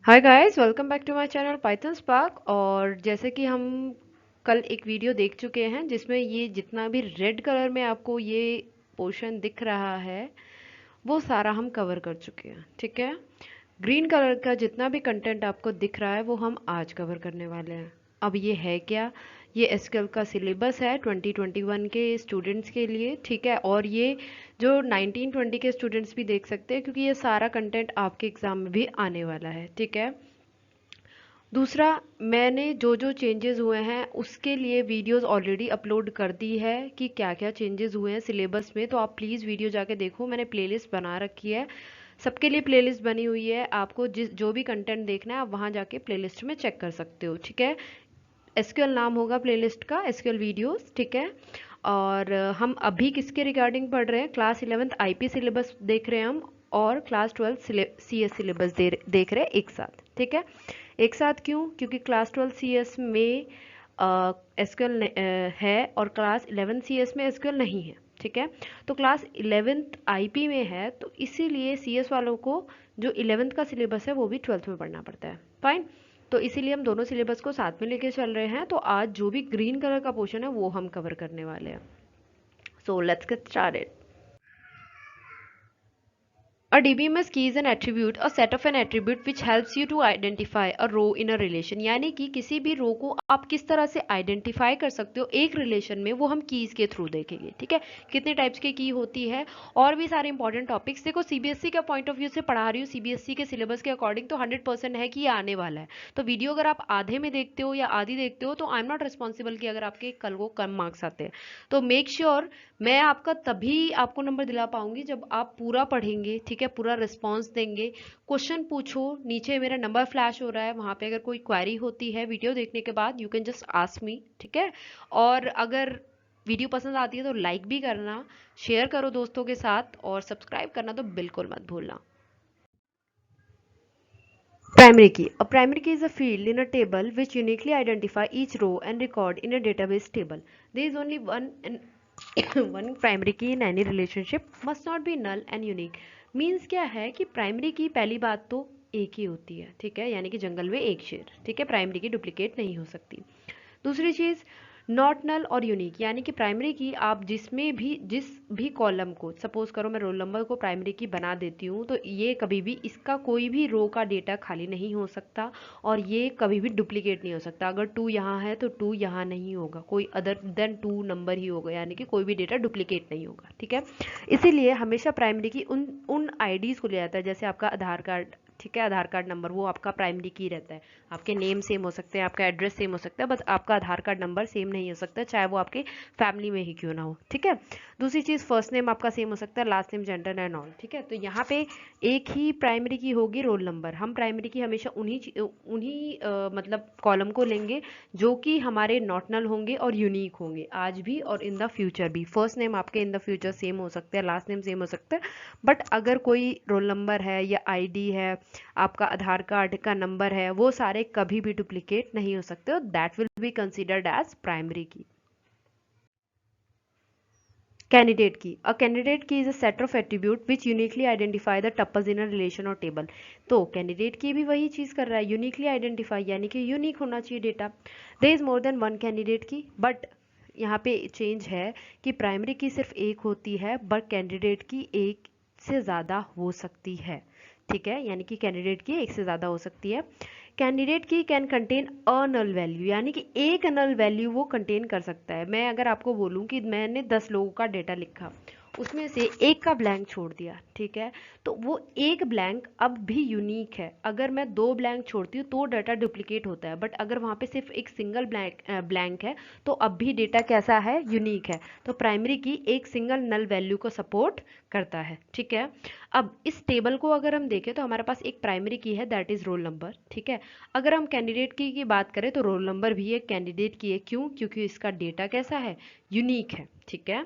Hi guys, welcome back to my channel Python Spark. और जैसे कि हम कल एक वीडियो देख चुके हैं जिसमें ये जितना भी रेड कलर में आपको ये पोर्शन दिख रहा है वो सारा हम कवर कर चुके हैं। ठीक है, ग्रीन कलर का जितना भी कंटेंट आपको दिख रहा है वो हम आज कवर करने वाले हैं। अब ये है क्या? ये एसक्यूएल का सिलेबस है 2021 के स्टूडेंट्स के लिए। ठीक है, और ये जो 1920 के स्टूडेंट्स भी देख सकते हैं क्योंकि ये सारा कंटेंट आपके एग्जाम में भी आने वाला है। ठीक है, दूसरा, मैंने जो जो चेंजेस हुए हैं उसके लिए वीडियोस ऑलरेडी अपलोड कर दी है कि क्या क्या चेंजेस हुए हैं सिलेबस में। तो आप प्लीज़ वीडियो जाके देखो, मैंने प्लेलिस्ट बना रखी है, सबके लिए प्लेलिस्ट बनी हुई है। आपको जिस जो भी कंटेंट देखना है आप वहाँ जाके प्लेलिस्ट में चेक कर सकते हो। ठीक है, एसक्यूएल नाम होगा प्लेलिस्ट का, एसक्यूएल वीडियोस। ठीक है, और हम अभी किसके रिगार्डिंग पढ़ रहे हैं? क्लास 11th आईपी सिलेबस देख रहे हैं हम, और क्लास 12 सीएस सिलेबस देख रहे हैं एक साथ। ठीक है, एक साथ क्यों? क्योंकि क्लास 12 सीएस में एसक्यूएल है और क्लास 11 सीएस में एसक्यूएल नहीं है। ठीक है, तो क्लास 11th आईपी में है, तो इसीलिए सीएस वालों को जो 11th का सिलेबस है वो भी 12th में पढ़ना पड़ता है। फाइन, तो इसीलिए हम दोनों सिलेबस को साथ में लेके चल रहे हैं। तो आज जो भी ग्रीन कलर का पोर्शन है वो हम कवर करने वाले हैं। So let's get started. A DBMS key is an attribute, a set of an attribute which helps you to identify a row in a relation। यानी कि किसी भी रो को आप किस तरह से आइडेंटिफाई कर सकते हो एक रिलेशन में, वो हम कीज के थ्रू देखेंगे। ठीक है, कितने टाइप्स की की होती है और भी सारे इंपॉर्टेंट टॉपिक्स। देखो, सीबीएसई का पॉइंट ऑफ व्यू से पढ़ा रही हूँ, सीबीएसई के सिलेबस के अकॉर्डिंग तो 100% है कि ये आने वाला है। तो वीडियो अगर आप आधे में देखते हो या आधी देखते हो तो आई एम नॉट रिस्पॉन्सिबल कि अगर आपके कल को कम मार्क्स आते हैं। तो मेक श्योर मैं आपका तभी आपको नंबर दिला पाऊंगी जब आप पूरा पढ़ेंगे। ठीक है, पूरा रिस्पॉन्स देंगे, क्वेश्चन पूछो। नीचे मेरा नंबर फ्लैश हो रहा है, वहां पे अगर कोई क्वेरी होती है वीडियो देखने के बाद you can just ask me. ठीक है, और अगर वीडियो पसंद आती है तो लाइक भी करना, शेयर करो दोस्तों के साथ, और सब्सक्राइब करना तो बिल्कुल मत भूलना। Primary key. A primary key is a field in a table which uniquely identify each row and record in a database table. There is only one and one primary key in any relationship, must not be null and unique. Means क्या है कि primary की पहली बात तो एक ही होती है। ठीक है, यानी कि जंगल में एक शेर। ठीक है, प्राइमरी की डुप्लीकेट नहीं हो सकती। दूसरी चीज़, नॉट नल और यूनिक, यानी कि प्राइमरी की आप जिस भी कॉलम को, सपोज करो मैं रोल नंबर को प्राइमरी की बना देती हूँ, तो ये कभी भी इसका कोई भी रो का डेटा खाली नहीं हो सकता और ये कभी भी डुप्लीकेट नहीं हो सकता। अगर 2 यहाँ है तो 2 यहाँ नहीं होगा, कोई अदर देन 2 नंबर ही होगा, यानी कि कोई भी डेटा डुप्लीकेट नहीं होगा। ठीक है, इसीलिए हमेशा प्राइमरी की उन उन आईडीज़ को ले आता है, जैसे आपका आधार कार्ड। ठीक है, आधार कार्ड नंबर वो आपका प्राइमरी की रहता है। आपके नेम सेम हो सकते हैं, आपका एड्रेस सेम हो सकता है, बस आपका आधार कार्ड नंबर सेम नहीं हो सकता, चाहे वो आपके फैमिली में ही क्यों ना हो। ठीक है, दूसरी चीज़, फर्स्ट नेम आपका सेम हो सकता है, last name, gender and all. ठीक है, तो यहाँ पे एक ही प्राइमरी की होगी, रोल नंबर। हम प्राइमरी की हमेशा मतलब कॉलम को लेंगे जो कि हमारे नॉट नल होंगे और यूनिक होंगे, आज भी और इन द फ्यूचर भी। फर्स्ट नेम आपके इन द फ्यूचर सेम हो सकते हैं, लास्ट नेम सेम हो सकता है, बट अगर कोई रोल नंबर है या आईडी है, आपका आधार कार्ड का नंबर है, वो सारे कभी भी डुप्लीकेट नहीं हो सकते, that will be considered as primary key. Candidate key, a candidate key is a set of attribute which uniquely identify the tuples in a relation और टेबल। तो कैंडिडेट की भी वही चीज कर रहा है, यूनिकली आइडेंटिफाई, यानी कि यूनिक होना चाहिए data. There is more than one candidate key, but यहाँ पे चेंज है कि प्राइमरी की सिर्फ एक होती है, बट कैंडिडेट की एक से ज़्यादा हो सकती है। ठीक है, यानी कि कैंडिडेट की एक से ज़्यादा हो सकती है। Candidate key can contain a null value, यानी कि एक नल वैल्यू वो कंटेन कर सकता है। मैं अगर आपको बोलूँ कि मैंने 10 लोगों का डेटा लिखा, उसमें से एक का ब्लैंक छोड़ दिया, ठीक है, तो वो एक ब्लैंक अब भी यूनिक है। अगर मैं 2 ब्लैंक छोड़ती हूँ तो डाटा डुप्लीकेट होता है, बट अगर वहाँ पे सिर्फ एक सिंगल ब्लैंक है तो अब भी डेटा कैसा है? यूनिक है। तो प्राइमरी की एक सिंगल नल वैल्यू को सपोर्ट करता है। ठीक है, अब इस टेबल को अगर हम देखें तो हमारे पास एक प्राइमरी की है, दैट इज रोल नंबर। ठीक है, अगर हम कैंडिडेट की बात करें तो रोल नंबर भी एक कैंडिडेट की है। क्यों? क्योंकि इसका डेटा कैसा है? यूनिक है। ठीक है,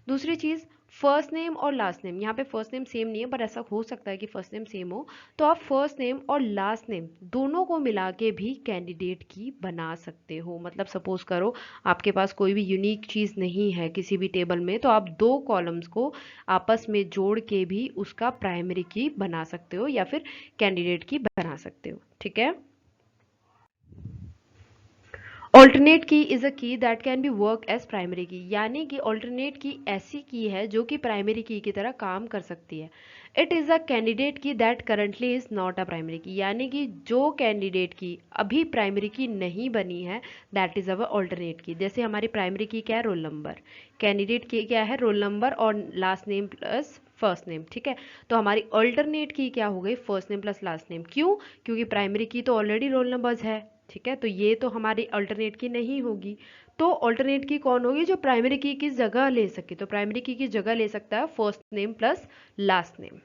दूसरी चीज़, फर्स्ट नेम और लास्ट नेम, यहाँ पे फर्स्ट नेम सेम नहीं है पर ऐसा हो सकता है कि फर्स्ट नेम सेम हो, तो आप फर्स्ट नेम और लास्ट नेम दोनों को मिला के भी कैंडिडेट की बना सकते हो। मतलब सपोज करो आपके पास कोई भी यूनिक चीज़ नहीं है किसी भी टेबल में, तो आप दो कॉलम्स को आपस में जोड़ के भी उसका प्राइमरी की बना सकते हो या फिर कैंडिडेट की बना सकते हो। ठीक है। ऑल्टरनेट की is a key that can be work as primary key, यानी कि ऑल्टरनेट की ऐसी की है जो कि प्राइमरी की तरह काम कर सकती है। इट इज़ अ कैंडिडेट की that currently is not a primary key, यानी कि जो कैंडिडेट की अभी प्राइमरी की नहीं बनी है दैट इज अवर ऑल्टरनेट की। जैसे हमारी प्राइमरी की क्या है, रोल नंबर, कैंडिडेट की क्या है, रोल नंबर और last name plus first name. ठीक है, तो हमारी अल्टरनेट की क्या हो गई, first name plus last name. क्यों? क्योंकि प्राइमरी की तो ऑलरेडी रोल नंबर्स है। ठीक है, तो ये तो हमारी अल्टरनेट की नहीं होगी। तो अल्टरनेट की कौन होगी, जो प्राइमरी की जगह ले सके। तो प्राइमरी की जगह ले सकता है first name plus last name.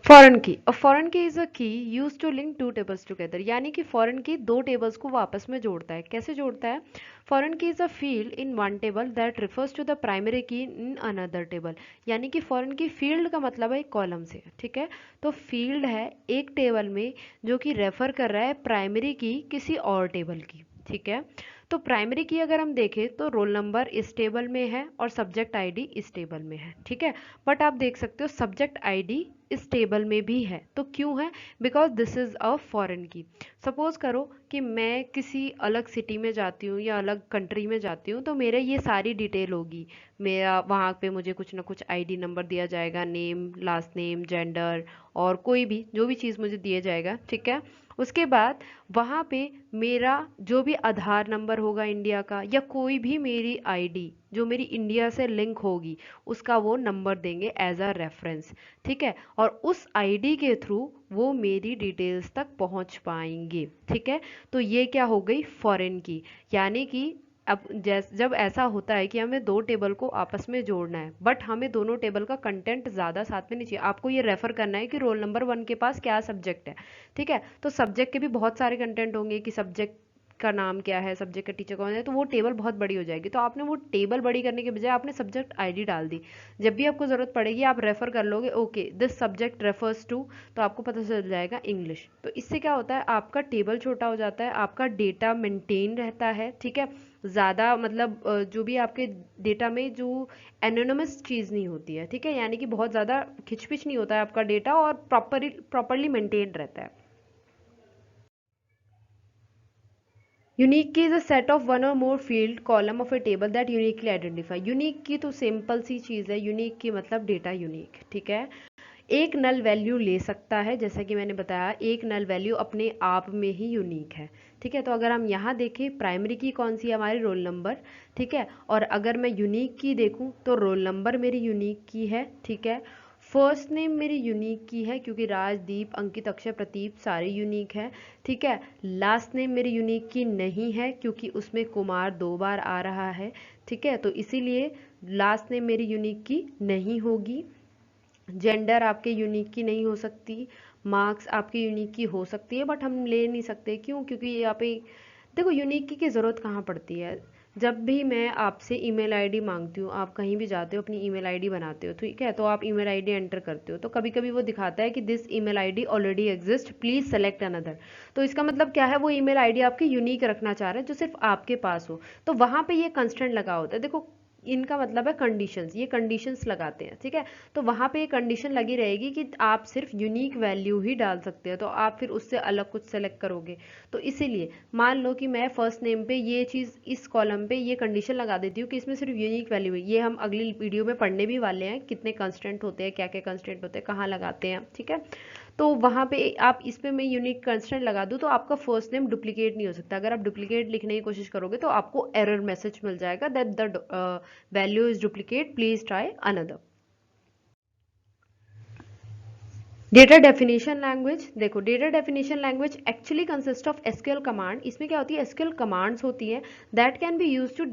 Foreign key, a foreign key is a key use to link two tables together, यानी कि फॉरेन की दो टेबल्स को आपस में जोड़ता है। कैसे जोड़ता है? Foreign key is a field in one table that refers to the primary key in another table, यानी कि फॉरेन की फील्ड का मतलब है कॉलम से। ठीक है, तो फील्ड है एक टेबल में जो कि रेफर कर रहा है प्राइमरी की किसी और टेबल की। ठीक है, तो प्राइमरी की अगर हम देखें तो रोल नंबर इस टेबल में है और सब्जेक्ट आईडी इस टेबल में है। ठीक है, बट आप देख सकते हो सब्जेक्ट आईडी इस टेबल में भी है। तो क्यों है? Because this is a foreign की। सपोज करो कि मैं किसी अलग सिटी में जाती हूँ या अलग कंट्री में जाती हूँ, तो मेरे ये सारी डिटेल होगी। मेरा वहाँ पे मुझे कुछ ना कुछ आईडी नंबर दिया जाएगा, नेम, लास्ट नेम, जेंडर और कोई भी जो भी चीज़ मुझे दिया जाएगा। ठीक है, उसके बाद वहाँ पे मेरा जो भी आधार नंबर होगा इंडिया का, या कोई भी मेरी आईडी जो मेरी इंडिया से लिंक होगी, उसका वो नंबर देंगे एज अ रेफरेंस। ठीक है, और उस आईडी के थ्रू वो मेरी डिटेल्स तक पहुंच पाएंगे। ठीक है, तो ये क्या हो गई, फॉरेन की। यानी कि अब जब ऐसा होता है कि हमें दो टेबल को आपस में जोड़ना है, बट हमें दोनों टेबल का कंटेंट ज़्यादा साथ में नहीं चाहिए, आपको ये रेफर करना है कि रोल नंबर 1 के पास क्या सब्जेक्ट है। ठीक है, तो सब्जेक्ट के भी बहुत सारे कंटेंट होंगे कि सब्जेक्ट का नाम क्या है, सब्जेक्ट का टीचर कौन है, तो वो टेबल बहुत बड़ी हो जाएगी। तो आपने वो टेबल बड़ी करने के बजाय आपने सब्जेक्ट आईडी डाल दी। जब भी आपको ज़रूरत पड़ेगी आप रेफर कर लोगे, okay this subject refers to, तो आपको पता चल जाएगा इंग्लिश। तो इससे क्या होता है, आपका टेबल छोटा हो जाता है, आपका डेटा मेंटेन रहता है। ठीक है, ज़्यादा मतलब जो भी आपके डेटा में जो एनोनिमस चीज़ नहीं होती है। ठीक है, यानी कि बहुत ज़्यादा खिचपिच नहीं होता है आपका डेटा, और प्रॉपरली मेंटेन रहता है। Unique key is a set of one or more field column of a table that uniquely identify. Unique key तो सिंपल सी चीज़ है, यूनिक की मतलब डेटा यूनिक। ठीक है, एक नल वैल्यू ले सकता है, जैसा कि मैंने बताया एक नल वैल्यू अपने आप में ही यूनिक है। ठीक है, तो अगर हम यहाँ देखें प्राइमरी की कौन सी है, हमारी रोल नंबर। ठीक है, और अगर मैं यूनिक की देखूँ तो रोल नंबर मेरी यूनिक की है। ठीक है, फर्स्ट नेम मेरी यूनिक की है क्योंकि राजदीप, अंकित, अक्षय, प्रतीप सारे यूनिक है। ठीक है, लास्ट नेम मेरी यूनिक की नहीं है क्योंकि उसमें कुमार 2 बार आ रहा है। ठीक है, तो इसीलिए लास्ट नेम मेरी यूनिक की नहीं होगी। जेंडर आपके यूनिक की नहीं हो सकती। मार्क्स आपके यूनिक की हो सकती है बट हम ले नहीं सकते। क्यों? क्योंकि यहाँ पे देखो यूनिक की ज़रूरत कहाँ पड़ती है, जब भी मैं आपसे ईमेल आईडी मांगती हूँ, आप कहीं भी जाते हो अपनी ईमेल आईडी बनाते हो। ठीक है, तो आप ईमेल आईडी एंटर करते हो, तो कभी कभी वो दिखाता है कि this email ID already exist, please select another. तो इसका मतलब क्या है, वो ईमेल आईडी आपकी यूनिक रखना चाह रहे हैं जो सिर्फ आपके पास हो। तो वहाँ पे ये कंस्ट्रेंट लगा होता है। देखो इनका मतलब है कंडीशंस, ये कंडीशंस लगाते हैं। ठीक है, तो वहाँ पे ये कंडीशन लगी रहेगी कि आप सिर्फ यूनिक वैल्यू ही डाल सकते हो, तो आप फिर उससे अलग कुछ सेलेक्ट करोगे। तो इसीलिए मान लो कि मैं फर्स्ट नेम पे ये चीज़ इस कॉलम पे ये कंडीशन लगा देती हूँ कि इसमें सिर्फ यूनिक वैल्यू है। ये हम अगली वीडियो में पढ़ने भी वाले हैं, कितने कंस्टेंट होते हैं, क्या क्या कंस्टेंट होते हैं, कहाँ लगाते हैं। ठीक है, तो वहाँ पे आप इस पे मैं यूनिक कंस्टेंट लगा दूँ तो आपका फर्स्ट नेम डुप्लीकेट नहीं हो सकता। अगर आप डुप्लीकेट लिखने की कोशिश करोगे तो आपको एरर मैसेज मिल जाएगा that the value is duplicate, please try another. Data definition language, देखो data definition language actually consist of SQL command. इसमें क्या होती है, एसक्यूएल कमांड्स होती हैं that can be use to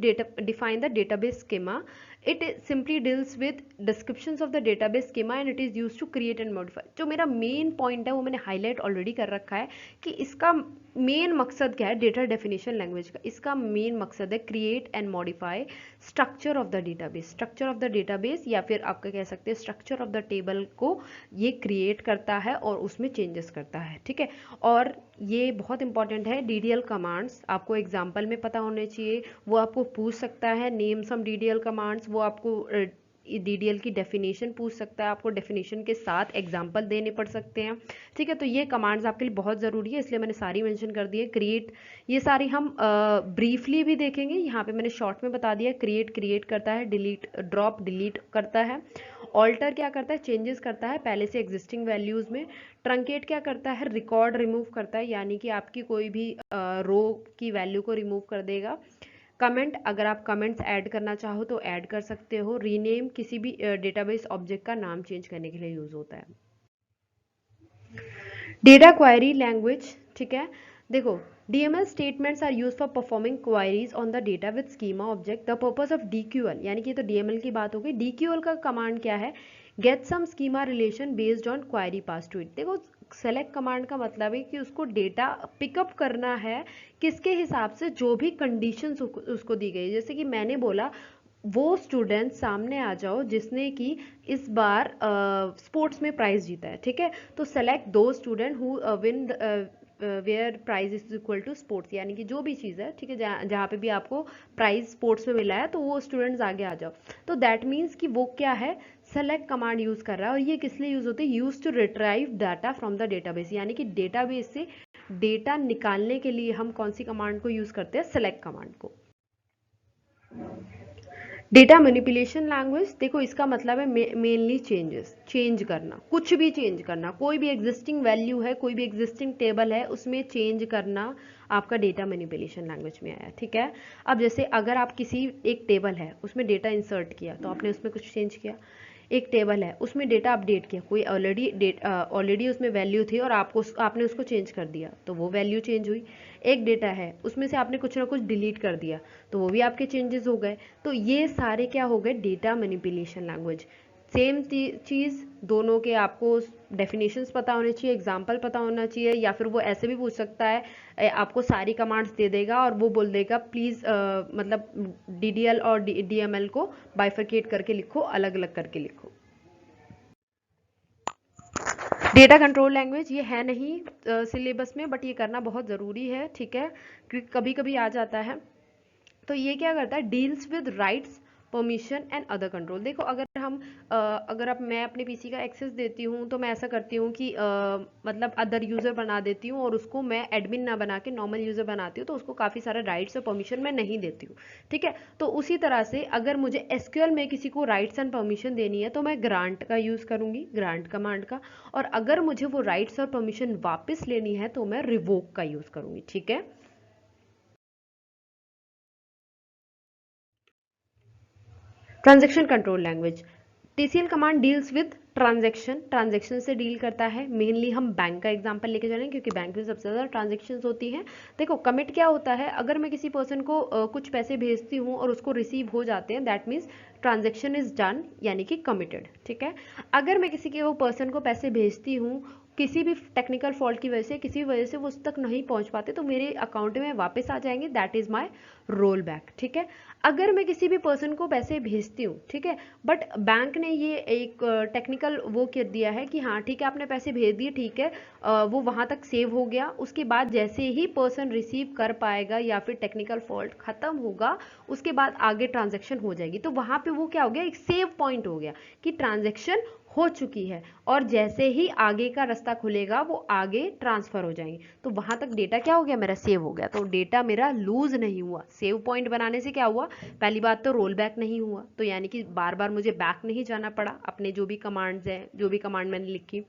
define the database schema. It simply deals with descriptions of the database schema and it is use to create and modify. जो मेरा main point है वो मैंने हाईलाइट ऑलरेडी कर रखा है कि इसका मेन मकसद क्या है डेटा डेफिनेशन लैंग्वेज का। इसका मेन मकसद है create and modify structure of the database, structure of the database या फिर आपका कह सकते हैं स्ट्रक्चर ऑफ द टेबल को ये क्रिएट करता है और उसमें चेंजेस करता है, ठीक है। और ये बहुत इंपॉर्टेंट है, डीडीएल कमांड्स आपको एग्जांपल में पता होने चाहिए। वो आपको पूछ सकता है नेम सम डीडीएल कमांड्स, वो आपको डीडीएल की डेफिनेशन पूछ सकता है, आपको डेफिनेशन के साथ एग्जांपल देने पड़ सकते हैं, ठीक है। तो ये कमांड्स आपके लिए बहुत ज़रूरी है, इसलिए मैंने सारी मेंशन कर दी है। क्रिएट, ये सारी हम ब्रीफली भी देखेंगे, यहाँ पे मैंने शॉर्ट में बता दिया। क्रिएट क्रिएट करता है, डिलीट ड्रॉप डिलीट करता है, ऑल्टर क्या करता है, चेंजेस करता है पहले से एग्जिस्टिंग वैल्यूज़ में, ट्रंकेट क्या करता है, रिकॉर्ड रिमूव करता है यानी कि आपकी कोई भी रो की वैल्यू को रिमूव कर देगा। कमेंट, अगर आप कमेंट्स ऐड करना चाहो तो ऐड कर सकते हो। रीनेम, किसी भी डेटाबेस ऑब्जेक्ट का नाम चेंज करने के लिए यूज होता है। डेटा क्वायरी लैंग्वेज, ठीक है। देखो DML statements are used for performing queries on the data with schema object. The purpose of DQL, यानी कि तो DML की बात हो गई। DQL का कमांड क्या है, get some schema relation based on query passed to it। देखो सेलेक्ट कमांड का मतलब है कि उसको डेटा पिकअप करना है किसके हिसाब से, जो भी कंडीशंस उसको दी गई। जैसे कि मैंने बोला वो स्टूडेंट सामने आ जाओ जिसने कि इस बार स्पोर्ट्स में प्राइज जीता है, ठीक है। तो सेलेक्ट दो student who win where prize is equal to sports, यानी कि जो भी चीज़ है, ठीक है, जहाँ पे भी आपको प्राइज स्पोर्ट्स में मिला है तो वो स्टूडेंट्स आगे आ जाओ। तो दैट मीन्स कि वो क्या है, सेलेक्ट कमांड यूज कर रहा है। और ये किस लिए यूज होती है, use to retrieve data from the database, यानी कि डेटाबेस से डेटा निकालने के लिए हम कौन सी कमांड को यूज करते हैं, सेलेक्ट कमांड को। डेटा मैनिपुलेशन लैंग्वेज, देखो इसका मतलब है मेनली चेंजेस, चेंज करना, कुछ भी चेंज करना, कोई भी एग्जिस्टिंग वैल्यू है, कोई भी एग्जिस्टिंग टेबल है, उसमें चेंज करना आपका डेटा मैनिपुलेशन लैंग्वेज में आया, ठीक है। अब जैसे अगर आप किसी एक टेबल है उसमें डेटा इंसर्ट किया तो आपने उसमें कुछ चेंज किया, एक टेबल है उसमें डेटा अपडेट किया, कोई ऑलरेडी उसमें वैल्यू थी और आपने उसको चेंज कर दिया तो वो वैल्यू चेंज हुई। एक डेटा है उसमें से आपने कुछ ना कुछ डिलीट कर दिया तो वो भी आपके चेंजेस हो गए। तो ये सारे क्या हो गए, डेटा मैनिपुलेशन लैंग्वेज। सेम चीज़, दोनों के आपको डेफिनेशंस पता होने चाहिए, एग्जाम्पल पता होना चाहिए, या फिर वो ऐसे भी पूछ सकता है, आपको सारी कमांड्स दे देगा और वो बोल देगा प्लीज़ मतलब DDL और DML को बाइफरकेट करके लिखो, अलग अलग करके लिखो। डेटा कंट्रोल लैंग्वेज ये है नहीं सिलेबस में, बट ये करना बहुत ज़रूरी है, ठीक है, क्योंकि कभी कभी आ जाता है। तो ये क्या करता है, deals with rights, permission and other control. देखो अगर अब मैं अपने पीसी का एक्सेस देती हूँ तो मैं ऐसा करती हूँ कि मतलब अदर यूज़र बना देती हूँ और उसको मैं एडमिन ना बना के नॉर्मल यूज़र बनाती हूँ, तो उसको काफ़ी सारे राइट्स और परमिशन मैं नहीं देती हूँ, ठीक है। तो उसी तरह से अगर मुझे एसक्यूएल में किसी को राइट्स एंड परमिशन देनी है तो मैं ग्रांट का यूज़ करूँगी, ग्रांट कमांड का। और अगर मुझे वो राइट्स और परमिशन वापस लेनी है तो मैं रिवोक का यूज़ करूँगी, ठीक है। Transaction control language, TCL command deals with transaction, transaction से डील करता है। मेनली हम बैंक का एग्जांपल लेके जा रहे हैं क्योंकि बैंक में सबसे ज़्यादा ट्रांजैक्शंस होती हैं। देखो कमिट क्या होता है, अगर मैं किसी पर्सन को कुछ पैसे भेजती हूँ और उसको रिसीव हो जाते हैं, that means transaction is done, यानी कि कमिटेड, ठीक है। अगर मैं किसी के वो पर्सन को पैसे भेजती हूँ, किसी भी टेक्निकल फॉल्ट की वजह से, किसी वजह से वो उस तक नहीं पहुंच पाते तो मेरे अकाउंट में वापस आ जाएंगे, that is my roll back, ठीक है। अगर मैं किसी भी पर्सन को पैसे भेजती हूँ, ठीक है, बट बैंक ने ये एक टेक्निकल वो कर दिया है कि हाँ ठीक है आपने पैसे भेज दिए, ठीक है, वो वहाँ तक सेव हो गया, उसके बाद जैसे ही पर्सन रिसीव कर पाएगा या फिर टेक्निकल फॉल्ट खत्म होगा उसके बाद आगे ट्रांजैक्शन हो जाएगी। तो वहाँ पे वो क्या हो गया, एक सेव पॉइंट हो गया कि ट्रांजैक्शन हो चुकी है और जैसे ही आगे का रास्ता खुलेगा वो आगे ट्रांसफर हो जाएंगे। तो वहां तक डेटा क्या हो गया, मेरा सेव हो गया, तो डेटा मेरा लूज नहीं हुआ। सेव पॉइंट बनाने से क्या हुआ, पहली बात तो रोल बैक नहीं हुआ, तो यानी कि बार बार मुझे बैक नहीं जाना पड़ा अपने जो भी कमांड्स हैं, जो भी कमांड मैंने लिखी।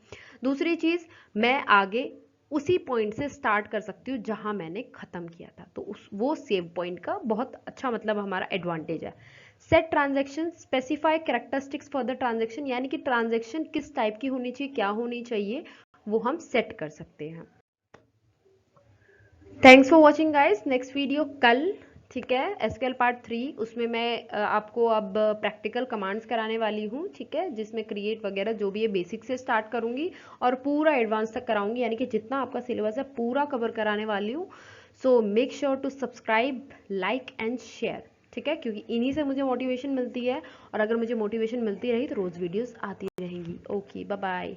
दूसरी चीज, मैं आगे उसी पॉइंट से स्टार्ट कर सकती हूँ जहां मैंने खत्म किया था, तो वो सेव पॉइंट का बहुत अच्छा मतलब हमारा एडवांटेज है। Set transaction, specify characteristics for the transaction, यानी कि ट्रांजैक्शन किस टाइप की होनी चाहिए, क्या होनी चाहिए, वो हम सेट कर सकते हैं। Thanks for watching guys. Next video कल, ठीक है, एसक्यूएल पार्ट 3, उसमें मैं आपको अब प्रैक्टिकल कमांड्स कराने वाली हूँ, ठीक है, जिसमें क्रिएट वगैरह जो भी है बेसिक से स्टार्ट करूँगी और पूरा एडवांस तक कराऊंगी, यानी कि जितना आपका सिलेबस है पूरा कवर कराने वाली हूँ। So make sure to subscribe, like and share, ठीक है, क्योंकि इन्हीं से मुझे मोटिवेशन मिलती है, और अगर मुझे मोटिवेशन मिलती रही तो रोज़ वीडियोज़ आती रहेंगी। Okay, bye bye.